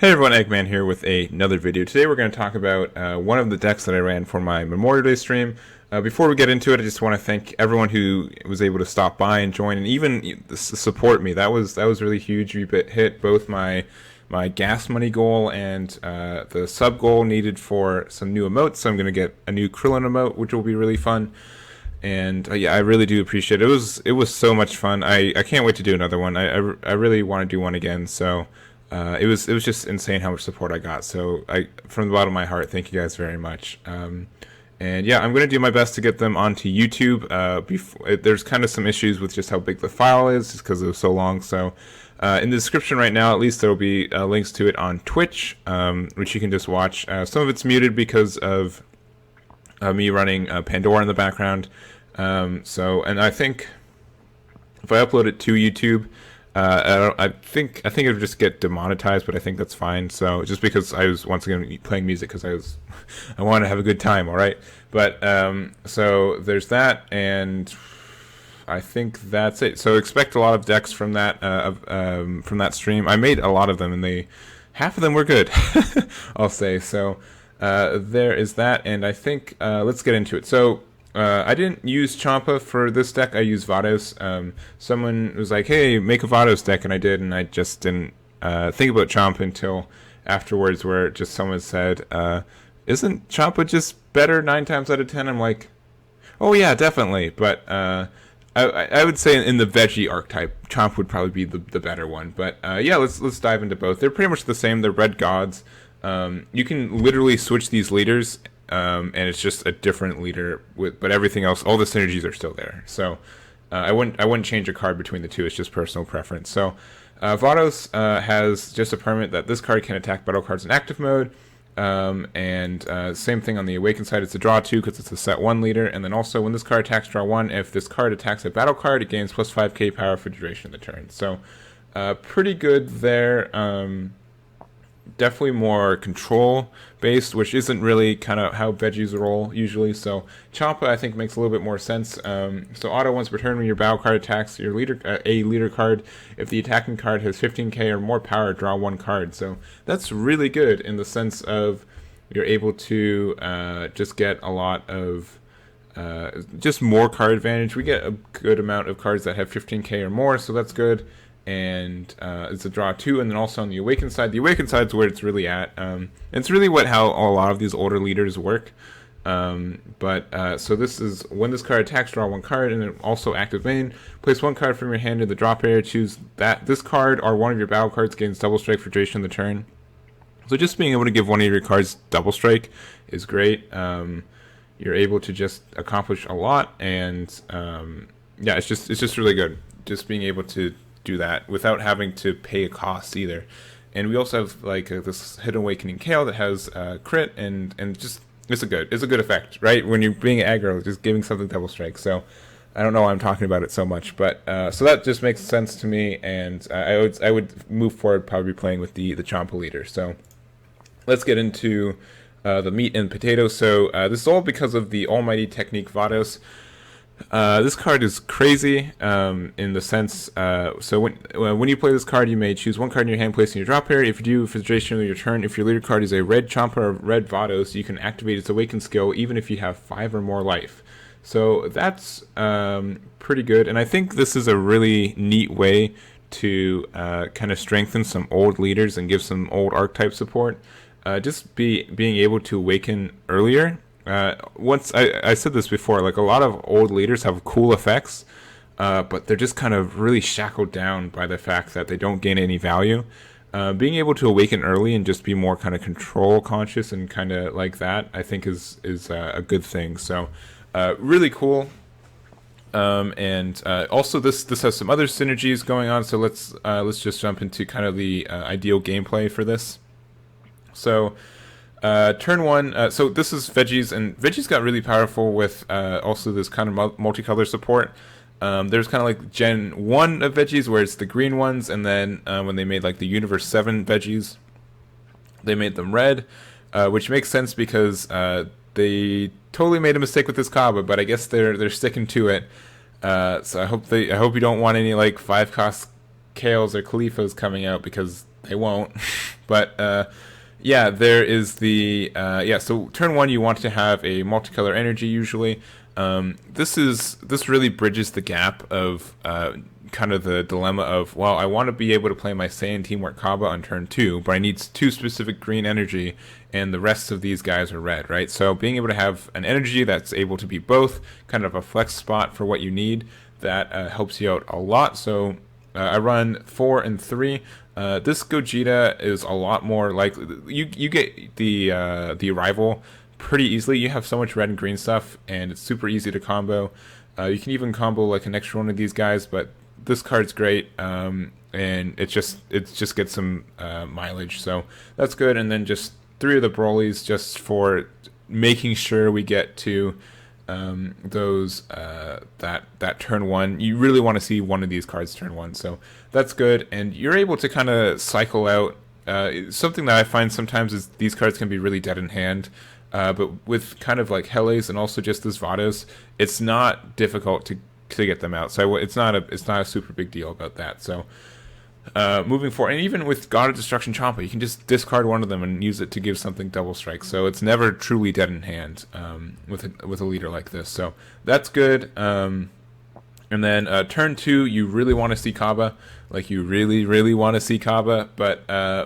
Hey everyone, Eggman here with another video. Today we're going to talk about one of the decks that I ran for my Memorial Day stream. Before we get into it, I just want to thank everyone who was able to stop by and join, and even support me. That was really huge. We hit both my gas money goal and the sub goal needed for some new emotes. So I'm going to get a new Krillin emote, which will be really fun. And yeah, I really do appreciate it. It was so much fun. I can't wait to do another one. I really want to do one again. So. It was just insane how much support I got. So from the bottom of my heart, thank you guys very much. And yeah, I'm going to do my best to get them onto YouTube. There's kind of some issues with just how big the file is, just because it was so long. So in the description right now, at least there will be links to it on Twitch, which you can just watch. Some of it's muted because of me running Pandora in the background. And I think if I upload it to YouTube, I think it would just get demonetized, but I think that's fine. So just because I was once again playing music because I wanted to have a good time, all right. But so there's that, and I think that's it. So expect a lot of decks from that stream. I made a lot of them, and half of them were good, I'll say. So there is that, and I think let's get into it. So. I didn't use Champa for this deck. I used Vados. Someone was like, hey, make a Vados deck, and I did, and I just didn't think about Champa until afterwards, where just someone said, isn't Champa just better 9 times out of 10? I'm like, oh yeah, definitely. But I would say in the Veggie archetype, Champa would probably be the better one. But yeah, let's dive into both. They're pretty much the same. They're red gods. You can literally switch these leaders. And it's just a different leader but everything else, all the synergies are still there. So I wouldn't change a card between the two. It's just personal preference. So Vados has just a permanent that this card can attack battle cards in active mode. Same thing on the Awakened side. It's a draw 2 because it's a set 1 leader. And then also when this card attacks, draw 1. If this card attacks a battle card, it gains plus 5k power for duration of the turn. So pretty good there. Definitely more control based, which isn't really kind of how Veggies roll usually. So Champa I think makes a little bit more sense. So auto once per turn when your battle card attacks your leader card, if the attacking card has 15k or more power, draw 1 card. So that's really good in the sense of you're able to just get a lot of just more card advantage. We get a good amount of cards that have 15k or more, so that's good. And it's a draw 2, and then also on the Awakened side. The Awakened side is where it's really at. It's really how a lot of these older leaders work. So this is when this card attacks, draw 1 card, and then also active main. Place 1 card from your hand in the drop area. Choose this card or one of your battle cards gains double strike for duration of the turn. So just being able to give one of your cards double strike is great. You're able to just accomplish a lot, and yeah, it's just really good. Just being able to do that without having to pay a cost either. And we also have this Hidden Awakening Kale that has crit and just it's a good effect, right? When you're being aggro, just giving something double strike. So I don't know why I'm talking about it so much, but so that just makes sense to me, and I would move forward probably playing with the Champa leader. So let's get into the meat and potatoes. So this is all because of the almighty technique Vados. This card is crazy in the sense, so when you play this card, you may choose 1 card in your hand, place in your drop area. If you do, for the duration of your turn, if your leader card is a red Champa or red Vados, you can activate its Awakened skill even if you have 5 or more life. So that's pretty good, and I think this is a really neat way to kind of strengthen some old leaders and give some old archetype support. Just being able to awaken earlier. Once I said this before, a lot of old leaders have cool effects, but they're just kind of really shackled down by the fact that they don't gain any value. Being able to awaken early and just be more kind of control conscious and kind of like that, I think is a good thing. So really cool. Also this has some other synergies going on. So let's just jump into kind of the ideal gameplay for this. So. Turn 1, so this is Veggies, and Veggies got really powerful with also this kind of multicolor support. There's kind of like Gen 1 of Veggies, where it's the green ones, and then when they made the Universe 7 Veggies, they made them red, which makes sense because they totally made a mistake with this Kaba, but I guess they're sticking to it. So I hope you don't want any 5-cost Kales or Khalifas coming out, because they won't. But yeah, there is the so turn 1 you want to have a multicolor energy usually. This really bridges the gap of kind of the dilemma of, well, I want to be able to play my Saiyan Teamwork Kaba on turn 2, but I need 2 specific green energy, and the rest of these guys are red, right? So being able to have an energy that's able to be both, kind of a flex spot for what you need, that helps you out a lot. So I run 4 and 3. This Gogeta is a lot more likely. You get the arrival pretty easily. You have so much red and green stuff, and it's super easy to combo. You can even combo like an extra one of these guys, but this card's great, and it just gets some mileage, so that's good. And then just 3 of the Broly's just for making sure we get to those that turn 1. You really want to see one of these cards turn 1, so that's good. And you're able to kind of cycle out. Something that I find sometimes is these cards can be really dead in hand. But with kind of like Helles and also just this Vados, it's not difficult to get them out. So it's not a super big deal about that. So moving forward, and even with God of Destruction Champa, you can just discard one of them and use it to give something double strike. So it's never truly dead in hand with a leader like this. So that's good. And then turn 2, you really want to see Kaba. Like, you really want to see Kaba. But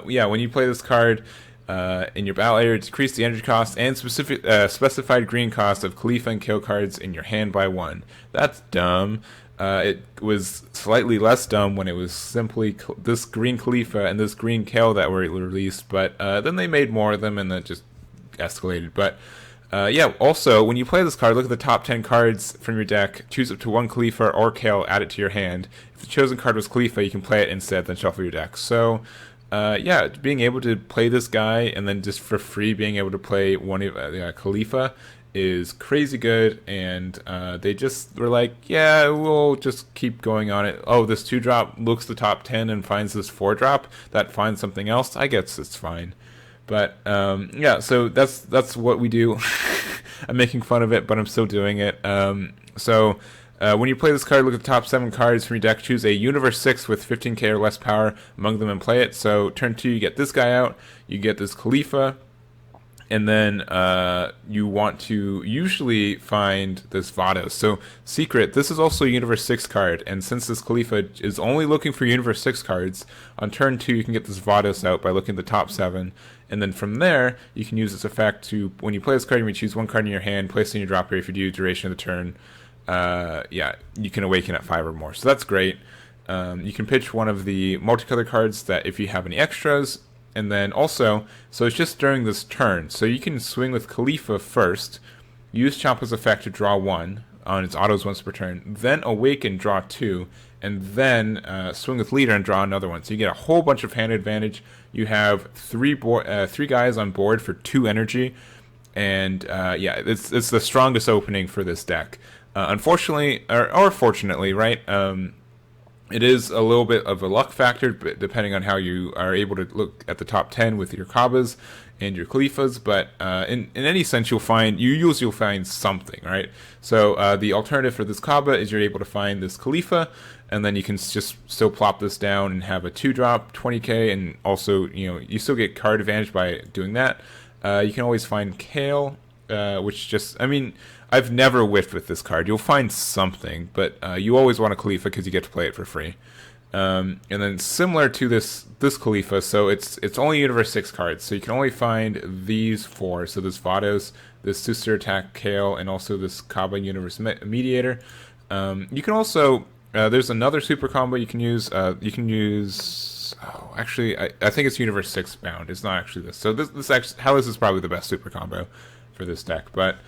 yeah, when you play this card in your battle area, decrease the energy cost and specified green cost of Khalifa and Kill cards in your hand by 1. That's dumb. It was slightly less dumb when it was simply this green Khalifa and this green Kale that were released, but then they made more of them and that just escalated. But yeah, also, when you play this card, look at the top 10 cards from your deck, choose up to 1 Khalifa or Kale, add it to your hand. If the chosen card was Khalifa, you can play it instead, then shuffle your deck. So yeah, being able to play this guy and then just for free being able to play one of Khalifa is crazy good. And they just were like, yeah, we'll just keep going on it. Oh, this 2-drop looks the top 10 and finds this 4-drop that finds something else. I guess it's fine. But yeah, so that's what we do. I'm making fun of it, but I'm still doing it. So when you play this card, look at the top 7 cards from your deck. Choose a Universe 6 with 15k or less power among them and play it. So turn 2, you get this guy out. You get this Khalifa. And then you want to usually find this Vados. So secret, this is also a Universe 6 card. And since this Khalifa is only looking for Universe 6 cards, on turn 2 you can get this Vados out by looking at the top 7. And then from there, you can use this effect to, when you play this card, you may choose 1 card in your hand, place it in your drop area. If you do, duration of the turn, yeah, you can awaken at 5 or more. So that's great. You can pitch one of the multicolor cards that if you have any extras. And then also, so it's just during this turn. So you can swing with Khalifa first, use Champa's effect to draw 1 on its autos once per turn, then awaken, draw 2, and then swing with Leader and draw another one. So you get a whole bunch of hand advantage. You have 3 guys on board for 2 energy. And yeah, it's the strongest opening for this deck. Unfortunately, or fortunately, right? It is a little bit of a luck factor, depending on how you are able to look at the top 10 with your Kabas and your Khalifas. But in any sense, you'll find something, right? So the alternative for this Kaba is you're able to find this Khalifa, and then you can just still plop this down and have a 2-drop, 20k, and also you still get card advantage by doing that. You can always find Kale, which just, I mean, I've never whiffed with this card. You'll find something, but you always want a Khalifa because you get to play it for free. And then similar to this Khalifa, so it's only Universe 6 cards, so you can only find these 4. So this Vados, this Sister Attack Kale, and also this Kaba Universe Mediator. You can also, there's another super combo you can use. Oh, actually, I think it's Universe 6 bound. It's not actually this. So this actually, Helles is probably the best super combo for this deck, but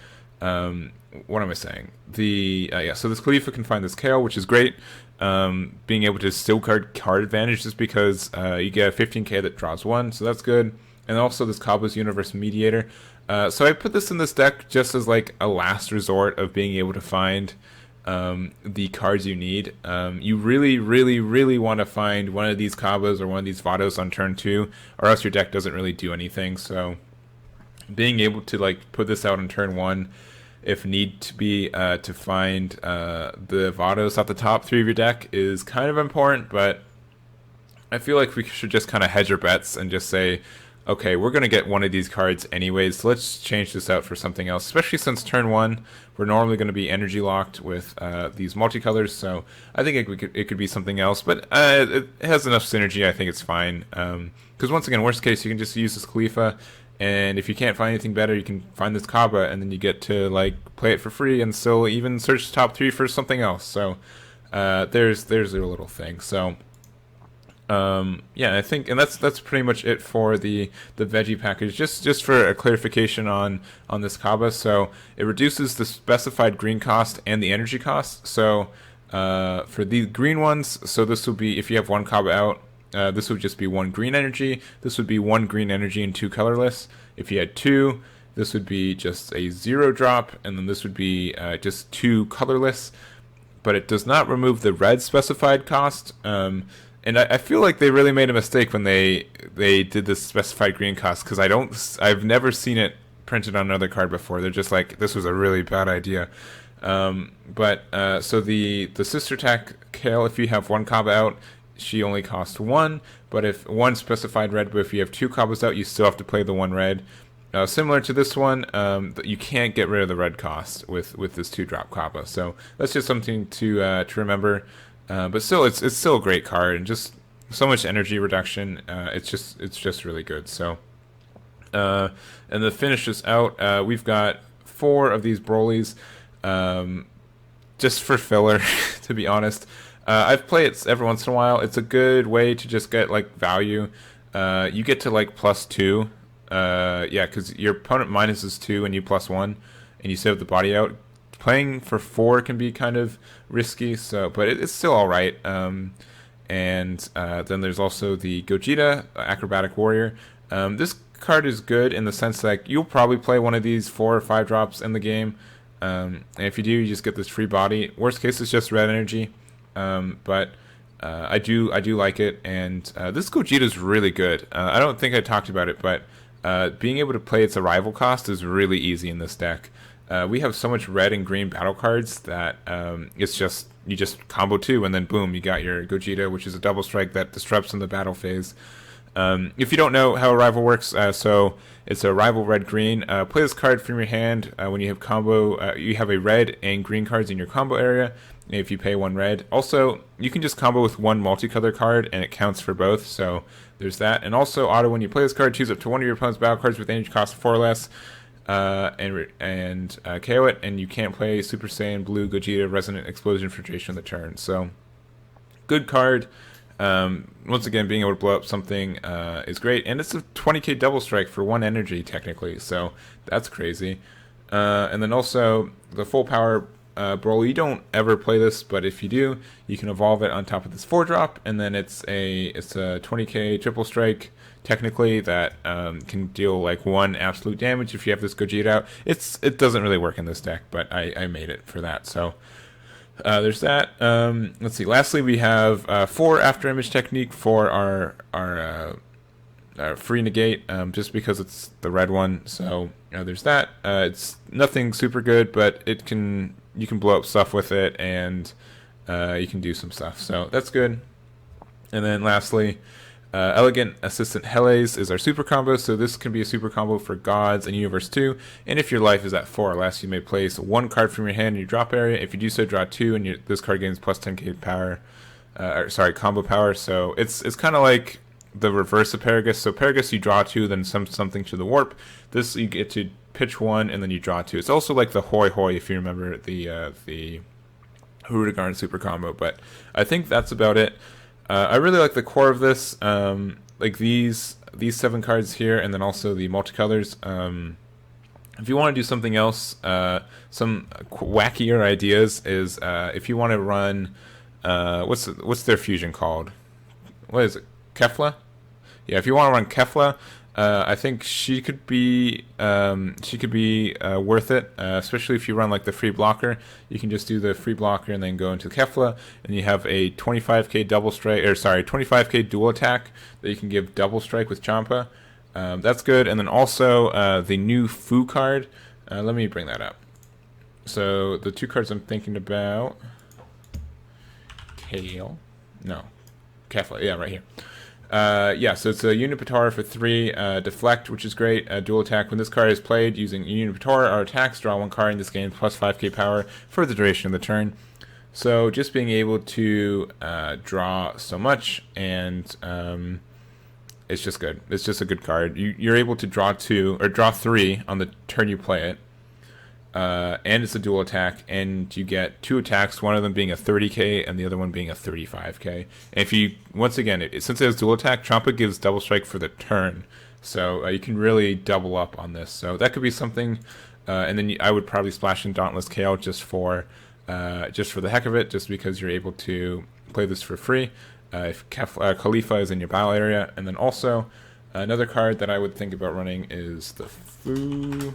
what am I saying? Yeah, so this Khalifa can find this Kale, which is great. Being able to still card advantage just because you get a 15k that draws 1, so that's good. And also this Kaba's Universe Mediator. So I put this in this deck just as like a last resort of being able to find the cards you need. You really want to find one of these Kabas or one of these Vados on turn 2, or else your deck doesn't really do anything. So being able to like put this out on turn 1 if need to be to find the Vados at the top 3 of your deck is kind of important. But I feel like we should just kind of hedge our bets and just say, okay, we're going to get one of these cards anyways, so let's change this out for something else, especially since turn 1, we're normally going to be energy locked with these multicolors, so I think it could be something else, but it has enough synergy, I think it's fine, because once again, worst case, you can just use this Khalifa, and if you can't find anything better, you can find this Kaaba, and then you get to like play it for free, and still even search the top 3 for something else, so there's a little thing, so... yeah, I think, and that's pretty much it for the veggie package. Just for a clarification on this Kaaba, so it reduces the specified green cost and the energy cost. So for the green ones, so this will be, if you have one Kaaba out, this would just be 1 green energy. This would be 1 green energy and 2 colorless. If you had 2, this would be just a 0 drop, and then this would be just 2 colorless. But it does not remove the red specified cost. And I feel like they really made a mistake when they did this specified green cost, because I've never seen it printed on another card before. They're just like, this was a really bad idea. So the sister attack Kale, if you have 1 Kaaba out, she only costs 1. But if 1 specified red, but if you have 2 Kaabas out, you still have to play the 1 red. Similar to this one, you can't get rid of the red cost with this 2-drop Kaaba. So that's just something to remember. But still, it's still a great card, and just so much energy reduction. It's just really good. So, and to finish this out, we've got 4 of these Brolys, just for filler, to be honest. I've played it every once in a while. It's a good way to just get like value. You get to like +2. Yeah, because your opponent minuses 2 and you +1, and you save the body out. Playing for 4 can be kind of risky, so but it's still all right. And then there's also the Gogeta, Acrobatic Warrior. This card is good in the sense that you'll probably play one of these 4 or 5 drops in the game. And if you do, you just get this free body. Worst case, it's just red energy. But I do like it, and this Gogeta is really good. I don't think I talked about it, but being able to play its arrival cost is really easy in this deck. We have so much red and green battle cards that it's just, you just combo 2 and then boom, you got your Gogeta, which is a double strike that disrupts in the battle phase. If you don't know how Arrival works, so it's a Arrival red-green. Play this card from your hand when you have combo. You have a red and green cards in your combo area if you pay 1 red. Also, you can just combo with 1 multicolor card and it counts for both, so there's that. And also, auto, when you play this card, choose up to 1 of your opponent's battle cards with energy cost 4 or less. And KO it, and you can't play Super Saiyan Blue Gogeta Resonant Explosion for duration of the turn. So, good card. Once again, being able to blow up something is great, and it's a 20k double strike for 1 energy technically, so that's crazy. And then also the full power Broly. You don't ever play this, but if you do, you can evolve it on top of this 4-drop, and then it's a 20k triple strike. Technically, that can deal like 1 absolute damage if you have this Gogeta out. It doesn't really work in this deck, but I made it for that. So there's that. Let's see. Lastly, we have 4 after image technique for our free negate, just because it's the red one. So there's that. It's nothing super good, but you can blow up stuff with it, and you can do some stuff. So that's good. And then lastly, Elegant Assistant Helles is our super combo, so this can be a super combo for Gods and Universe 2, and if your life is at 4 or less, you may place 1 card from your hand in your drop area. If you do so, draw 2, and this card gains plus 10k power, combo power, so it's kind of like the reverse of Paragus. So Paragus, you draw 2, then something to the warp. This, you get to pitch 1, and then you draw 2. It's also like the Hoi Hoi, if you remember the Hurrigan super combo, but I think that's about it. I really like the core of this, like these 7 cards here, and then also the multicolors. If you want to do something else, some wackier ideas is if you want to run, what's their fusion called? What is it? Kefla? Yeah, if you want to run Kefla, I think she could be worth it, especially if you run like the free blocker. You can just do the free blocker and then go into Kefla, and you have a 25k double strike, 25k dual attack that you can give double strike with Champa. That's good. And then also the new Fu card. Let me bring that up. So the 2 cards I'm thinking about, Kefla, yeah, right here. Yeah, so it's a Unipator for 3, deflect, which is great, dual attack. When this card is played using Unipator, our attacks draw 1 card in this game plus 5k power for the duration of the turn. So just being able to draw so much, and it's just good. It's just a good card. You're able to draw 2 or draw 3 on the turn you play it. And it's a dual attack, and you get 2 attacks, one of them being a 30k and the other one being a 35k. And if you, once again, since it has dual attack, Champa gives double strike for the turn, so you can really double up on this. So that could be something. And then I would probably splash in Dauntless KO just for the heck of it, just because you're able to play this for free if Khalifa is in your battle area. And then also another card that I would think about running is the Fu.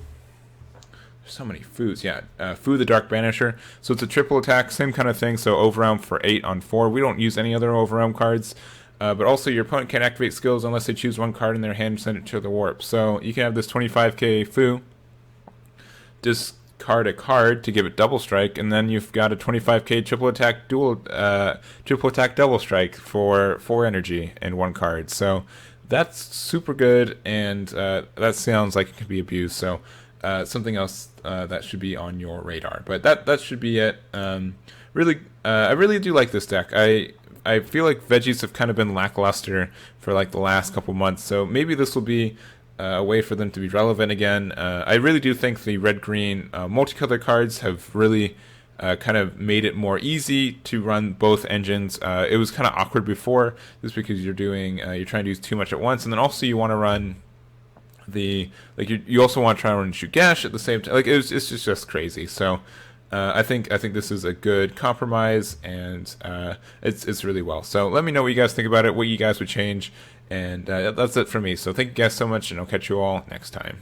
So many Fus, yeah. Fu the Dark Banisher. So it's a triple attack, same kind of thing. So overwhelm for 8 on 4. We don't use any other overwhelm cards. But also your opponent can't activate skills unless they choose 1 card in their hand and send it to the warp. So you can have this 25k Fu, discard a card to give it double strike, and then you've got a 25k triple attack double strike for 4 energy and 1 card. So that's super good, and that sounds like it could be abused. So something else that should be on your radar. But that should be it. Really, I really do like this deck. I feel like Veggies have kind of been lackluster for like the last couple months, so maybe this will be a way for them to be relevant again. I really do think the red-green multicolor cards have really kind of made it more easy to run both engines. It was kind of awkward before, just because you're trying to use too much at once, and then also you want to run you also want to try and shoot Gash at the same time. Like it's just crazy. So I think this is a good compromise, and it's really well. So let me know what you guys think about it, what you guys would change, and that's it for me. So thank you guys so much, and I'll catch you all next time.